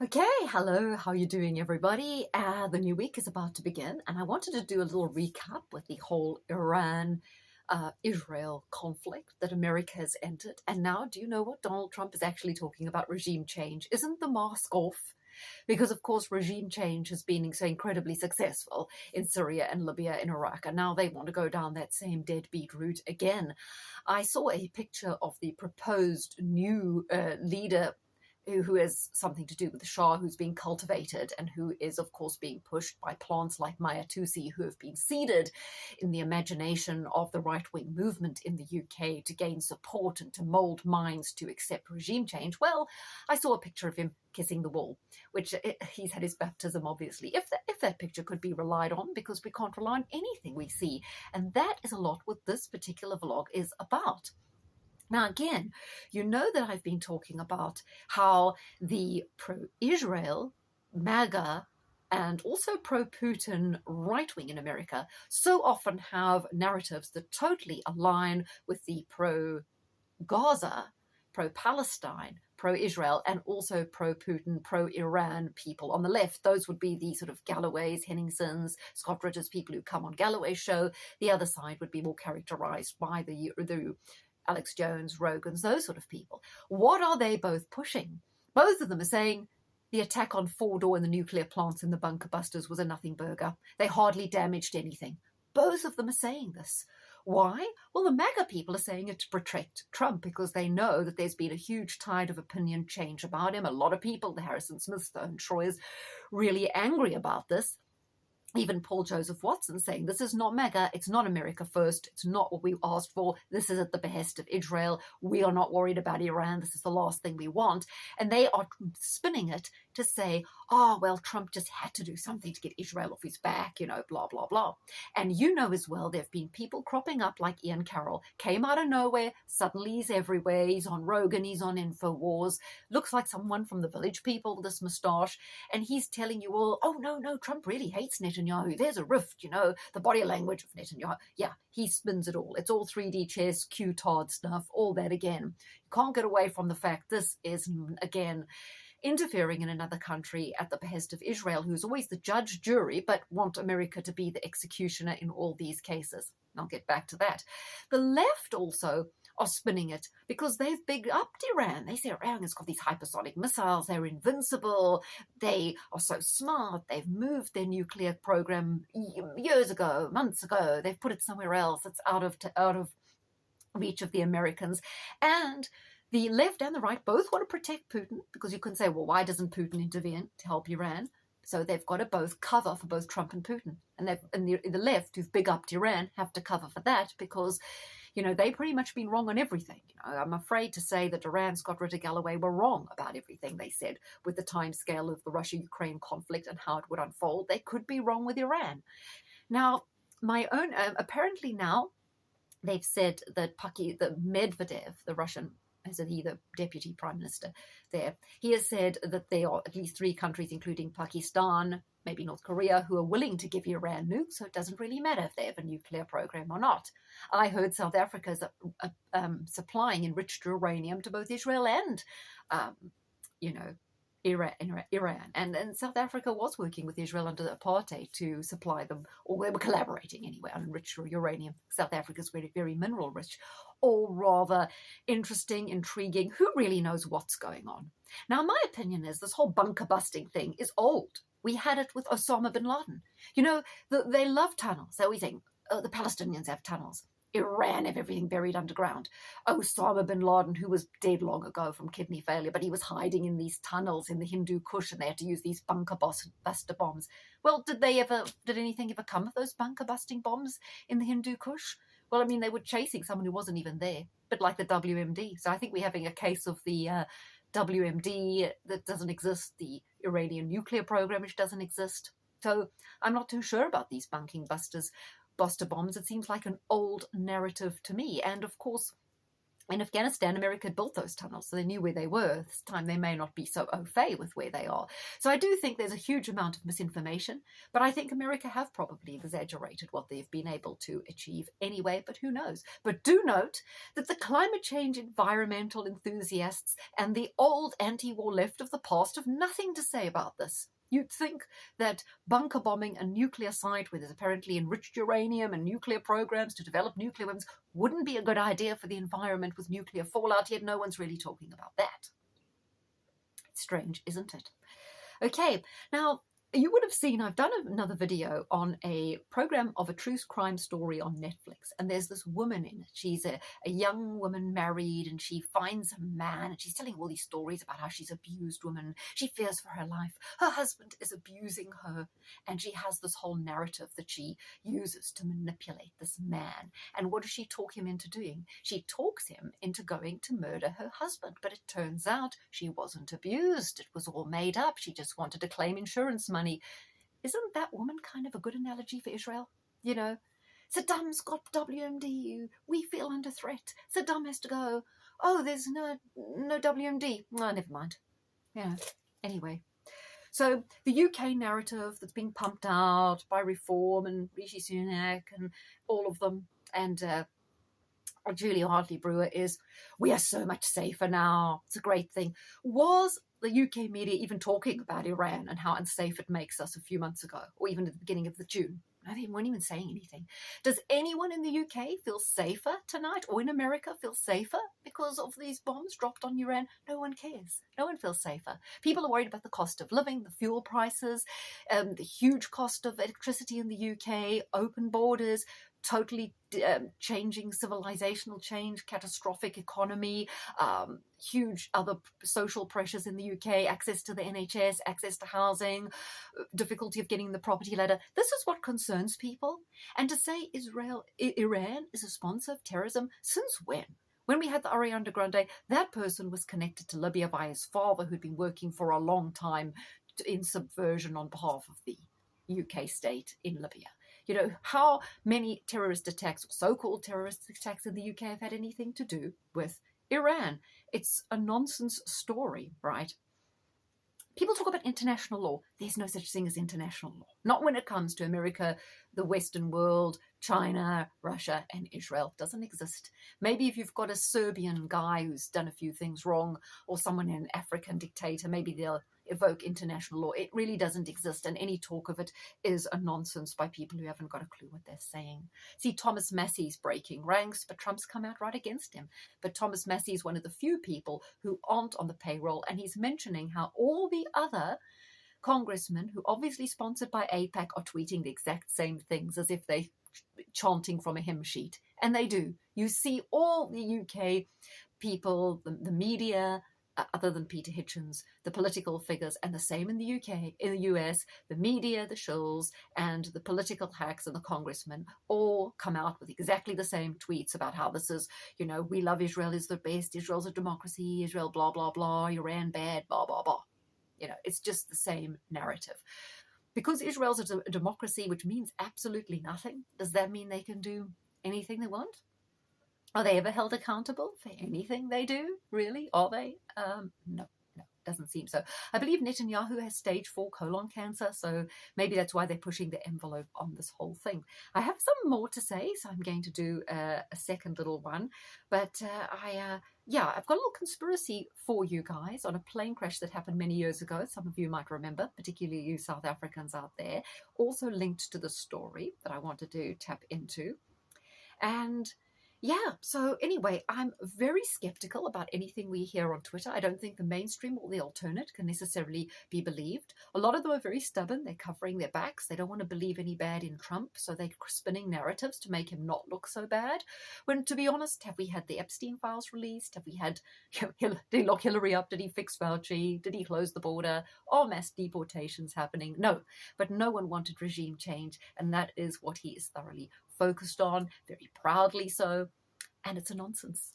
Okay, hello, how are you doing, everybody? The new week is about to begin, and I wanted to do a little recap with the whole Iran Israel conflict that America has entered. And now, do you know what Donald Trump is actually talking about? Regime change. Isn't the mask off? Because, of course, regime change has been so incredibly successful in Syria and Libya and Iraq, and now they want to go down that same deadbeat route again. I saw a picture of the proposed new leader who has something to do with the Shah, who's being cultivated and who is, of course, being pushed by plants like Maya Tusi, who have been seeded in the imagination of the right-wing movement in the UK to gain support and to mold minds to accept regime change. Well, I saw a picture of him kissing the wall, which he's had his baptism, obviously, if that picture could be relied on, because we can't rely on anything we see. And that is a lot what this particular vlog is about. Now, again, you know that I've been talking about how the pro-Israel, MAGA, and also pro-Putin right-wing in America so often have narratives that totally align with the pro-Gaza, pro-Palestine, pro-Israel, and also pro-Putin, pro-Iran people on the left. Those would be the sort of Galloways, Henningsons, Scott Ritters, people who come on Galloway's show. The other side would be more characterized by the Alex Jones, Rogans, those sort of people. What are they both pushing? Both of them are saying the attack on Fordow and the nuclear plants in the bunker busters was a nothing burger. They hardly damaged anything. Both of them are saying this. Why? Well, the MAGA people are saying it to protect Trump because they know that there's been a huge tide of opinion change about him. A lot of people, the Harrison Smiths, the Troyers, really angry about this. Even Paul Joseph Watson saying this is not MAGA, it's not America first, it's not what we asked for, this is at the behest of Israel, we are not worried about Iran, this is the last thing we want. And they are spinning it to say, oh, well, Trump just had to do something to get Israel off his back, blah, blah, blah. And you know as well, there have been people cropping up like Ian Carroll, came out of nowhere, suddenly he's everywhere, he's on Rogan, he's on InfoWars, looks like someone from the Village People with this moustache, and he's telling you all, oh, no, Trump really hates Netanyahu. There's a rift, the body language of Netanyahu. Yeah, he spins it all. It's all 3D chess, Q-Tard stuff, all that again. You can't get away from the fact this is, again, interfering in another country at the behest of Israel, who's always the judge, jury, but want America to be the executioner in all these cases. I'll get back to that. The left also are spinning it because they've bigged up Iran. They say Iran has got these hypersonic missiles, they're invincible, they are so smart, they've moved their nuclear program years ago, months ago, they've put it somewhere else, it's out of reach of the Americans. And the left and the right both want to protect Putin because you can say, well, why doesn't Putin intervene to help Iran? So they've got to both cover for both Trump and Putin. And the left, who've big upped Iran, have to cover for that because, they've pretty much been wrong on everything. I'm afraid to say that Iran, Scott Ritter, Galloway were wrong about everything they said with the time scale of the Russia-Ukraine conflict and how it would unfold. They could be wrong with Iran. Now, apparently now, they've said that the Medvedev, the Russian, as he the deputy prime minister there, he has said that there are at least 3 countries, including Pakistan, maybe North Korea, who are willing to give Iran nukes, so it doesn't really matter if they have a nuclear program or not. I heard South Africa is supplying enriched uranium to both Israel and, Iran. And South Africa was working with Israel under apartheid to supply them, or they were collaborating anyway on enriched uranium. South Africa is very, very mineral rich. All rather interesting, intriguing. Who really knows what's going on? Now, my opinion is this whole bunker busting thing is old. We had it with Osama bin Laden. They love tunnels. They always think, oh, the Palestinians have tunnels. Iran have everything buried underground. Osama bin Laden, who was dead long ago from kidney failure, but he was hiding in these tunnels in the Hindu Kush, and they had to use these bunker buster bombs. Well, did anything ever come of those bunker busting bombs in the Hindu Kush? Well, they were chasing someone who wasn't even there, but like the WMD. So I think we're having a case of the WMD that doesn't exist, the Iranian nuclear program, which doesn't exist. So I'm not too sure about these buster bombs. It seems like an old narrative to me. And of course, In Afghanistan, America had built those tunnels, so they knew where they were. This time they may not be so au fait with where they are. So I do think there's a huge amount of misinformation, but I think America have probably exaggerated what they've been able to achieve anyway, but who knows? But do note that the climate change environmental enthusiasts and the old anti-war left of the past have nothing to say about this. You'd think that bunker bombing a nuclear site where there's apparently enriched uranium and nuclear programs to develop nuclear weapons wouldn't be a good idea for the environment with nuclear fallout, yet no one's really talking about that. It's strange, isn't it? Okay, now you would have seen I've done another video on a program of a true crime story on Netflix, and there's this woman in it. She's a young woman married, and she finds a man, and she's telling all these stories about how she's abused woman. She fears for her life. Her husband is abusing her, and she has this whole narrative that she uses to manipulate this man. And what does she talk him into doing? She talks him into going to murder her husband, but it turns out she wasn't abused. It was all made up. She just wanted to claim insurance money. Isn't that woman kind of a good analogy for Israel? You know, Saddam's got WMD. We feel under threat. Saddam has to go. Oh, there's no WMD. Oh, never mind. Yeah. Anyway, so the UK narrative that's being pumped out by Reform and Rishi Sunak and all of them, and Julia Hartley-Brewer, is we are so much safer now. It's a great thing. Was the UK media even talking about Iran and how unsafe it makes us a few months ago, or even at the beginning of the June? No, they weren't even saying anything. Does anyone in the UK feel safer tonight, or in America feel safer because of these bombs dropped on Iran? No one cares. No one feels safer. People are worried about the cost of living, the fuel prices, the huge cost of electricity in the UK, open borders, totally changing civilizational change, catastrophic economy, huge other social pressures in the UK, access to the NHS, access to housing, difficulty of getting the property ladder. This is what concerns people. And to say Iran is a sponsor of terrorism, since when? When we had the Ariana Grande, that person was connected to Libya by his father, who'd been working for a long time in subversion on behalf of the UK state in Libya. You know, how many terrorist attacks, or so-called terrorist attacks in the UK, have had anything to do with Iran? It's a nonsense story, right? People talk about international law. There's no such thing as international law. Not when it comes to America, the Western world, China, Russia, and Israel. It doesn't exist. Maybe if you've got a Serbian guy who's done a few things wrong, or someone, an African dictator, maybe they'll evoke international law. It really doesn't exist, and any talk of it is a nonsense by people who haven't got a clue what they're saying. See, Thomas Massey's breaking ranks, but Trump's come out right against him. But Thomas Massey is one of the few people who aren't on the payroll, and he's mentioning how all the other congressmen, who obviously sponsored by AIPAC, are tweeting the exact same things as if they're chanting from a hymn sheet. And they do. You see all the UK people, the media, other than Peter Hitchens, the political figures, and the same in the UK, in the US, the media, the shills, and the political hacks and the congressmen all come out with exactly the same tweets about how this is, you know, we love Israel, is the best, Israel's a democracy, Israel blah, blah, blah, Iran bad, blah, blah, blah. You know, it's just the same narrative. Because Israel's a democracy, which means absolutely nothing, does that mean they can do anything they want? Are they ever held accountable for anything they do? Really? Are they? No, doesn't seem so. I believe Netanyahu has stage 4 colon cancer, so maybe that's why they're pushing the envelope on this whole thing. I have some more to say, so I'm going to do a second little one. But I've got a little conspiracy for you guys on a plane crash that happened many years ago. Some of you might remember, particularly you South Africans out there. Also linked to the story that I wanted to tap into. And yeah, so anyway, I'm very skeptical about anything we hear on Twitter. I don't think the mainstream or the alternate can necessarily be believed. A lot of them are very stubborn. They're covering their backs. They don't want to believe any bad in Trump, so they're spinning narratives to make him not look so bad. When, to be honest, have we had the Epstein files released? Have we had, did he lock Hillary up? Did he fix Fauci? Did he close the border? Are mass deportations happening? No, but no one wanted regime change, and that is what he is thoroughly focused on, very proudly so, and it's a nonsense.